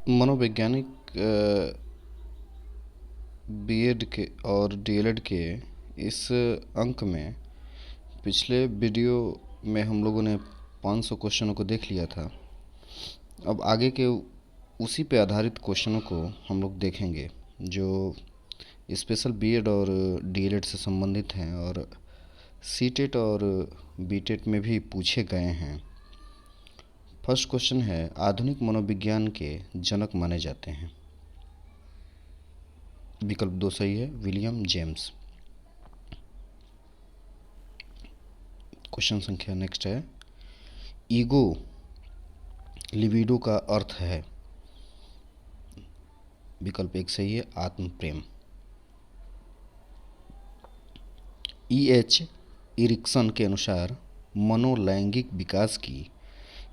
मनोवैज्ञानिक बीएड के और डीएलएड के इस अंक में पिछले वीडियो में हम लोगों ने 500 क्वेश्चनों को देख लिया था। अब आगे के उसी पे आधारित क्वेश्चनों को हम लोग देखेंगे जो स्पेशल बीएड और डीएलएड से संबंधित हैं और सीटेट और बीटेट में भी पूछे गए हैं। फर्स्ट क्वेश्चन है, आधुनिक मनोविज्ञान के जनक माने जाते हैं। विकल्प 2 सही है, विलियम जेम्स। क्वेश्चन संख्या नेक्स्ट है, ईगो लिबिडो का अर्थ है। विकल्प 1 सही है, आत्म प्रेम। E.H. इरिक्सन के अनुसार मनोलैंगिक विकास की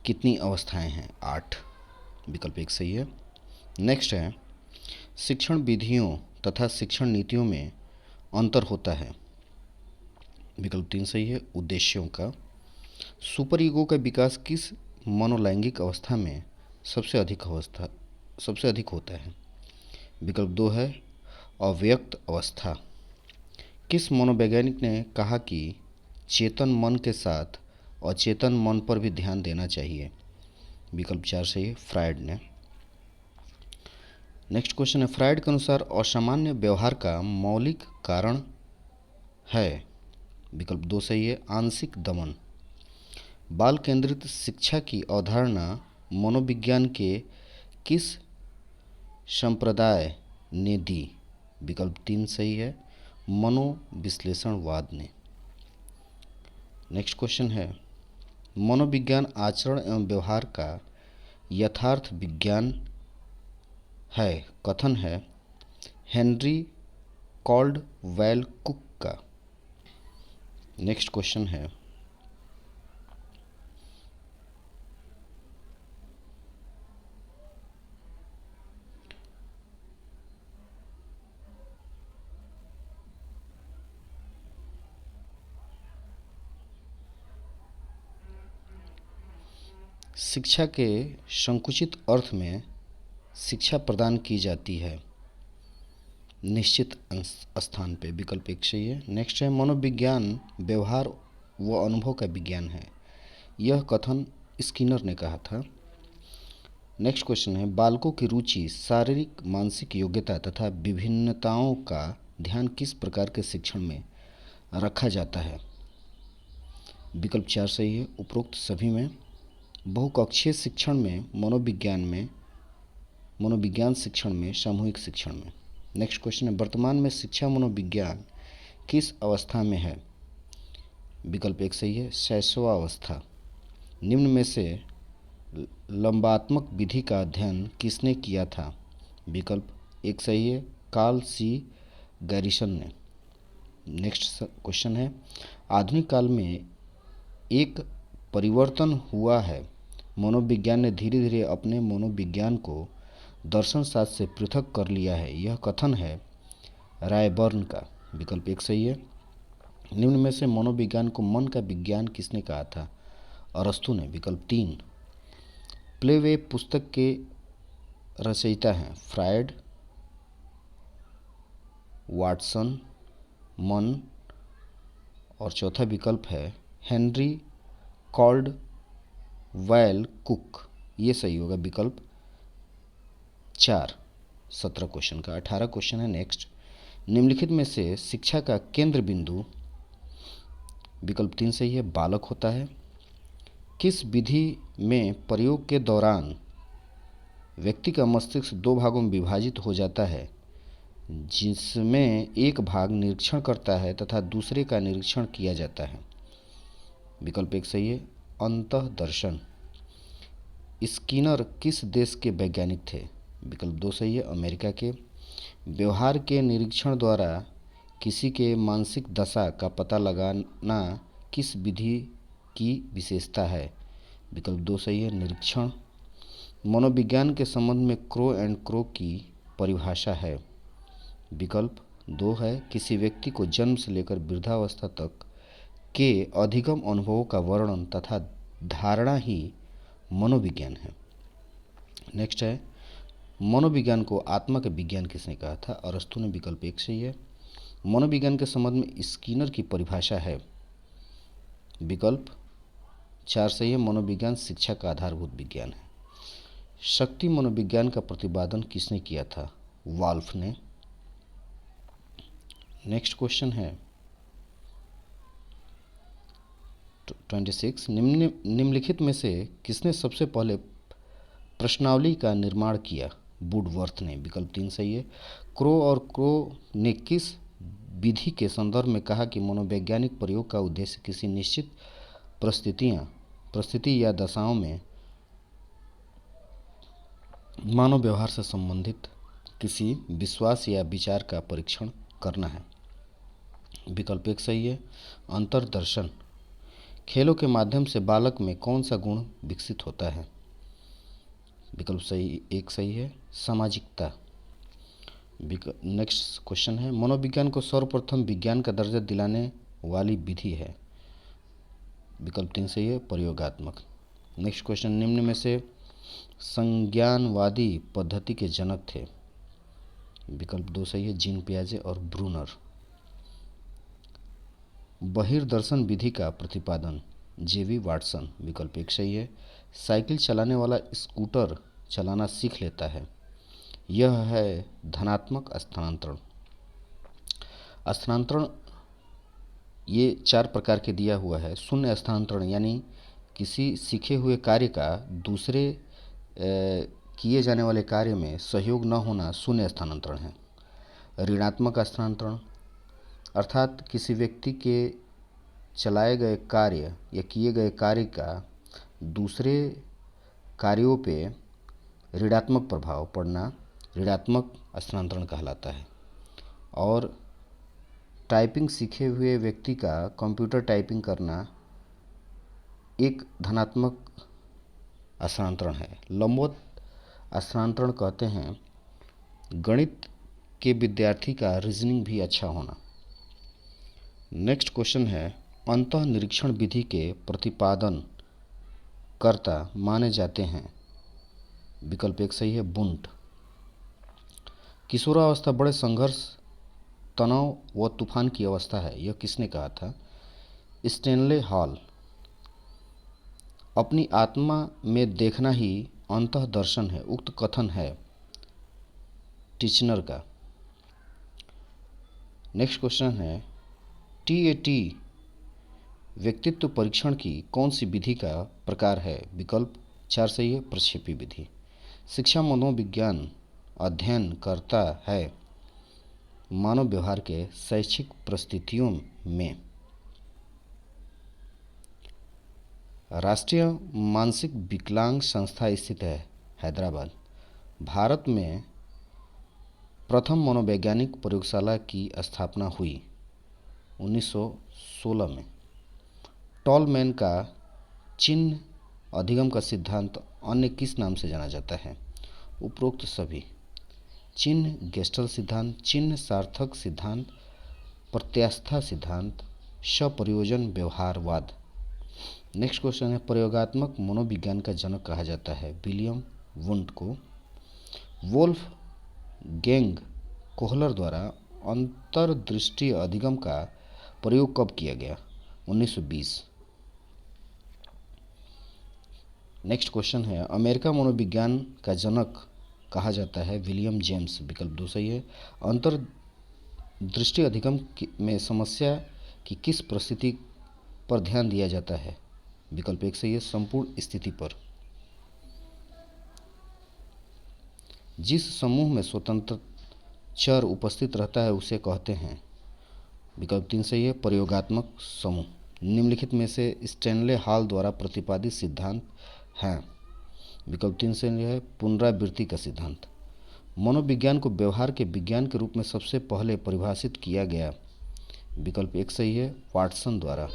कितनी अवस्थाएं हैं? 8। विकल्प 1 सही है। नेक्स्ट है, शिक्षण विधियों तथा शिक्षण नीतियों में अंतर होता है। विकल्प 3 सही है, उद्देश्यों का। सुपर ईगो का विकास किस मनोलैंगिक अवस्था में सबसे अधिक होता है? विकल्प 2 है, अव्यक्त अवस्था। किस मनोवैज्ञानिक ने कहा कि चेतन मन के साथ अचेतन मन पर भी ध्यान देना चाहिए? विकल्प 4 सही है, फ्रायड ने। नेक्स्ट क्वेश्चन है, फ्रायड के अनुसार असामान्य व्यवहार का मौलिक कारण है। विकल्प 2 सही है, आंशिक दमन। बाल केंद्रित शिक्षा की अवधारणा मनोविज्ञान के किस संप्रदाय ने दी? विकल्प 3 सही है, मनोविश्लेषणवाद ने। नेक्स्ट क्वेश्चन है, मनोविज्ञान आचरण एवं व्यवहार का यथार्थ विज्ञान है। कथन है हेनरी कॉल्डवेल कुक का। नेक्स्ट क्वेश्चन है, शिक्षा के संकुचित अर्थ में शिक्षा प्रदान की जाती है निश्चित स्थान पे। विकल्प 1 सही है। नेक्स्ट है, मनोविज्ञान व्यवहार व अनुभव का विज्ञान है। यह कथन स्किनर ने कहा था। नेक्स्ट क्वेश्चन है, बालकों की रुचि, शारीरिक मानसिक योग्यता तथा विभिन्नताओं का ध्यान किस प्रकार के शिक्षण में रखा जाता है? विकल्प 4 सही है, उपरोक्त सभी में। बहुकक्षीय शिक्षण में, मनोविज्ञान शिक्षण में, सामूहिक शिक्षण में। नेक्स्ट क्वेश्चन है, वर्तमान में शिक्षा मनोविज्ञान किस अवस्था में है? विकल्प 1 सही है, शैशवावस्था। निम्न में से लंबात्मक विधि का अध्ययन किसने किया था? विकल्प 1 सही है, कार्ल सी गैरिसन ने। नेक्स्ट क्वेश्चन है, आधुनिक काल में एक परिवर्तन हुआ है। मनोविज्ञान ने धीरे धीरे अपने मनोविज्ञान को दर्शन शास्त्र से पृथक कर लिया है। यह कथन है रायबर्न का। विकल्प 1 सही है। निम्न में से मनोविज्ञान को मन का विज्ञान किसने कहा था? अरस्तु ने। विकल्प 3। प्लेवे पुस्तक के रचयिता हैं फ्रायड, वाटसन, मन, और चौथा विकल्प है हेनरी कॉल्डवेल कुक। ये सही होगा, विकल्प 4। 17 क्वेश्चन का। 18 क्वेश्चन है नेक्स्ट, निम्नलिखित में से शिक्षा का केंद्र बिंदु? विकल्प 3 सही है, बालक होता है। किस विधि में प्रयोग के दौरान व्यक्ति का मस्तिष्क 2 भागों में विभाजित हो जाता है, जिसमें एक भाग निरीक्षण करता है तथा दूसरे का निरीक्षण किया जाता है? विकल्प 1 सही है, अंतःदर्शन। स्किनर किस देश के वैज्ञानिक थे? विकल्प 2 सही है, अमेरिका के। व्यवहार के निरीक्षण द्वारा किसी के मानसिक दशा का पता लगाना किस विधि की विशेषता है? विकल्प 2 सही है, निरीक्षण। मनोविज्ञान के संबंध में क्रो एंड क्रो की परिभाषा है? विकल्प 2 है, किसी व्यक्ति को जन्म से लेकर वृद्धावस्था तक के अधिगम अनुभवों का वर्णन तथा धारणा ही मनोविज्ञान है। नेक्स्ट है, मनोविज्ञान को आत्मा का विज्ञान किसने कहा था? अरस्तू ने। विकल्प 1 सही है। मनोविज्ञान के संबंध में स्किनर की परिभाषा है? विकल्प 4 सही है। मनोविज्ञान शिक्षा का आधारभूत विज्ञान है। शक्ति मनोविज्ञान का प्रतिपादन किसने किया था? वाल्फ ने। नेक्स्ट क्वेश्चन है 26। निम्नलिखित में से किसने सबसे पहले प्रश्नावली का निर्माण किया? वुडवर्थ ने। विकल्प 3 सही है। क्रो और क्रो ने किस विधि के संदर्भ में कहा कि मनोवैज्ञानिक प्रयोग का उद्देश्य किसी निश्चित परिस्थिति या दशाओं में मानव व्यवहार से संबंधित किसी विश्वास या विचार का परीक्षण करना है? विकल्प 1 सही है। अंतर्दर्शन। खेलों के माध्यम से बालक में कौन सा गुण विकसित होता है? विकल्प 1 सही है। सामाजिकता। नेक्स्ट क्वेश्चन है मनोविज्ञान को सर्वप्रथम विज्ञान का दर्जा दिलाने वाली विधि है? विकल्प 3 सही है। प्रयोगात्मक। नेक्स्ट क्वेश्चन निम्न में से संज्ञानवादी पद्धति के जनक थे? विकल्प 2 सही है। जीन पियाजे और ब्रूनर। बहिर्दर्शन विधि का प्रतिपादन? जेवी वाटसन। विकल्प 1 सही है। साइकिल चलाने वाला स्कूटर चलाना सीख लेता है, यह है धनात्मक स्थानांतरण। स्थानांतरण ये 4 प्रकार के दिया हुआ है। शून्य स्थानांतरण यानी किसी सीखे हुए कार्य का दूसरे किए जाने वाले कार्य में सहयोग न होना शून्य स्थानांतरण है। ऋणात्मक स्थानांतरण अर्थात किसी व्यक्ति के चलाए गए कार्य या किए गए कार्य का दूसरे कार्यों पे ऋणात्मक प्रभाव पड़ना ऋणात्मक स्थानांतरण कहलाता है। और टाइपिंग सीखे हुए व्यक्ति का कंप्यूटर टाइपिंग करना एक धनात्मक स्थानांतरण है। लंबवत स्थानांतरण कहते हैं गणित के विद्यार्थी का रीजनिंग भी अच्छा होना। नेक्स्ट क्वेश्चन है अंतः निरीक्षण विधि के प्रतिपादन कर्ता माने जाते हैं? विकल्प 1 सही है। बुंट। किशोरावस्था बड़े संघर्ष, तनाव व तूफान की अवस्था है, यह किसने कहा था? Stanley hall. अपनी आत्मा में देखना ही अंतः दर्शन है, उक्त कथन है टिचनर का। नेक्स्ट क्वेश्चन है टीएटी व्यक्तित्व परीक्षण की कौन सी विधि का प्रकार है? विकल्प 4 सही है। प्रक्षेपी विधि। शिक्षा मनोविज्ञान अध्ययन करता है मानव व्यवहार के शैक्षिक परिस्थितियों में। राष्ट्रीय मानसिक विकलांग संस्था स्थित है हैदराबाद। भारत में प्रथम मनोवैज्ञानिक प्रयोगशाला की स्थापना हुई 1916 में। टॉलमैन का चिन्ह अधिगम का सिद्धांत अन्य किस नाम से जाना जाता है? उपरोक्त सभी। चिन्ह गेस्टल सिद्धांत, चिन्ह सार्थक सिद्धांत, प्रत्यास्था सिद्धांत, सप्रयोजन व्यवहारवाद। नेक्स्ट क्वेश्चन है प्रयोगात्मक मनोविज्ञान का जनक कहा जाता है विलियम वुंट को। वोल्फ गैंग कोहलर द्वारा अंतर्दृष्टि अधिगम का प्रयोग कब किया गया? 1920। नेक्स्ट क्वेश्चन है अमेरिका मनोविज्ञान का जनक कहा जाता है विलियम जेम्स। विकल्प 2 सही है। अंतर्दृष्टि अधिगम में समस्या की किस परिस्थिति पर ध्यान दिया जाता है? विकल्प 1 सही है। संपूर्ण स्थिति पर। जिस समूह में स्वतंत्र चर उपस्थित रहता है उसे कहते हैं? विकल्प 3 सही है। प्रयोगात्मक समूह। निम्नलिखित में से स्टेनले हॉल द्वारा प्रतिपादित सिद्धांत हैं? विकल्प 3 सही है। पुनरावृत्ति का सिद्धांत। मनोविज्ञान को व्यवहार के विज्ञान के रूप में सबसे पहले परिभाषित किया गया? विकल्प 1 सही है। वाटसन द्वारा।